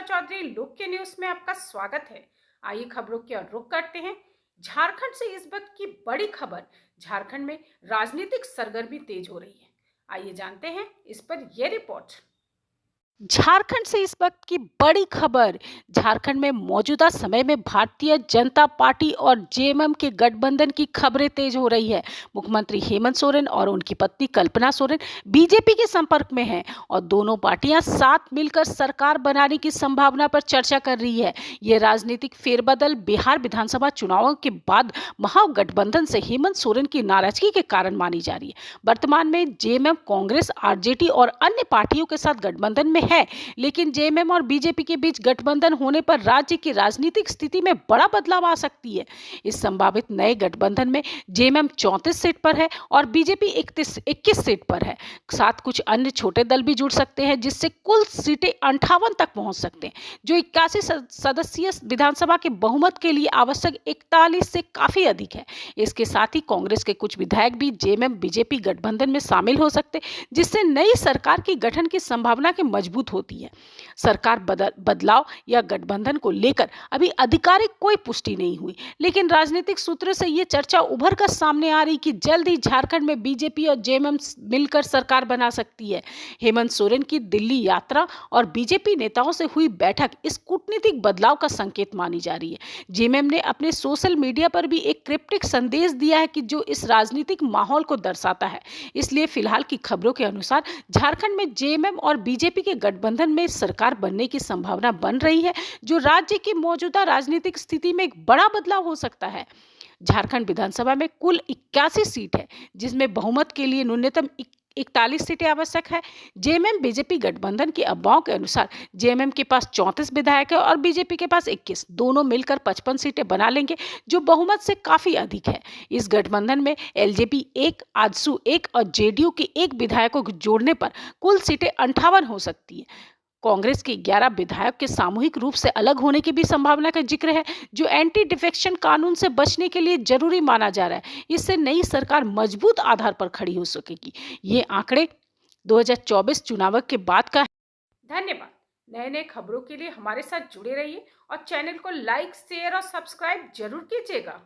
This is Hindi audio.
चौधरी लोक के न्यूज में आपका स्वागत है। आइए खबरों की ओर रुख करते हैं। झारखंड से इस वक्त की बड़ी खबर। झारखंड में राजनीतिक सरगर्मी तेज हो रही है। आइए जानते हैं इस पर यह रिपोर्ट। झारखंड से इस वक्त की बड़ी खबर। झारखंड में मौजूदा समय में भारतीय जनता पार्टी और जेएमएम के गठबंधन की खबरें तेज हो रही है। मुख्यमंत्री हेमंत सोरेन और उनकी पत्नी कल्पना सोरेन बीजेपी के संपर्क में हैं और दोनों पार्टियां साथ मिलकर सरकार बनाने की संभावना पर चर्चा कर रही है। यह राजनीतिक फेरबदल बिहार विधानसभा चुनावों के बाद महागठबंधन से हेमंत सोरेन की नाराजगी के कारण मानी जा रही है। वर्तमान में जेएमएम कांग्रेस, आरजेडी और अन्य पार्टियों के साथ गठबंधन में है, लेकिन जेएमएम और बीजेपी के बीच गठबंधन होने पर राज्य की राजनीतिक स्थिति में बड़ा बदलाव आ सकती है। इस संभावित नए गठबंधन में जेएमएम 34 सीट पर है और बीजेपी 21 सीट पर है। साथ कुछ अन्य छोटे दल भी जुड़ सकते हैं, जिससे कुल सीटें 58 तक पहुंच सकते हैं, जो 81 सदस्यीय विधानसभा के बहुमत के लिए आवश्यक 41 से काफी अधिक है। इसके साथ ही कांग्रेस के कुछ विधायक भी जेएमएम बीजेपी गठबंधन में शामिल हो सकते, जिससे नई सरकार की गठन की संभावना के मजबूत होती है। सरकार बदलाव या गठबंधन को लेकर अभी आधिकारिक कोई पुष्टि नहीं हुई, लेकिन राजनीतिक सूत्रों से यह चर्चा उभर कर सामने आ रही कि जल्द ही झारखंड में बीजेपी और जेएमएम मिलकर सरकार बना सकती है। हेमंत सोरेन की दिल्ली यात्रा और बीजेपी नेताओं से हुई बैठक इस कूटनीतिक बदलाव का संकेत मानी जा रही है। जेएमएम ने अपने सोशल मीडिया पर भी एक क्रिप्टिक संदेश दिया है कि जो इस राजनीतिक माहौल को दर्शाता है। इसलिए फिलहाल की खबरों के अनुसार झारखंड में जेएमएम और बीजेपी के गठबंधन में सरकार बनने की संभावना बन रही है, जो राज्य की मौजूदा राजनीतिक स्थिति में एक बड़ा बदलाव हो सकता है। झारखंड विधानसभा में कुल 81 सीट है, जिसमें बहुमत के लिए न्यूनतम 41 सीटें आवश्यक है। जेएमएम बीजेपी गठबंधन की अफवाहों के अनुसार जेएमएम के पास 34 विधायक है और बीजेपी के पास 21, दोनों मिलकर 55 सीटें बना लेंगे, जो बहुमत से काफी अधिक है। इस गठबंधन में एलजेपी 1, आजसू 1 और जेडीयू के 1 विधायकों को जोड़ने पर कुल सीटें 58 हो सकती है। कांग्रेस के 11 विधायक के सामूहिक रूप से अलग होने की भी संभावना का जिक्र है, जो एंटी डिफेक्शन कानून से बचने के लिए जरूरी माना जा रहा है। इससे नई सरकार मजबूत आधार पर खड़ी हो सकेगी। ये आंकड़े 2024 चुनाव के बाद का है। धन्यवाद। नए नए खबरों के लिए हमारे साथ जुड़े रहिए और चैनल को लाइक, शेयर और सब्सक्राइब जरूर कीजिएगा।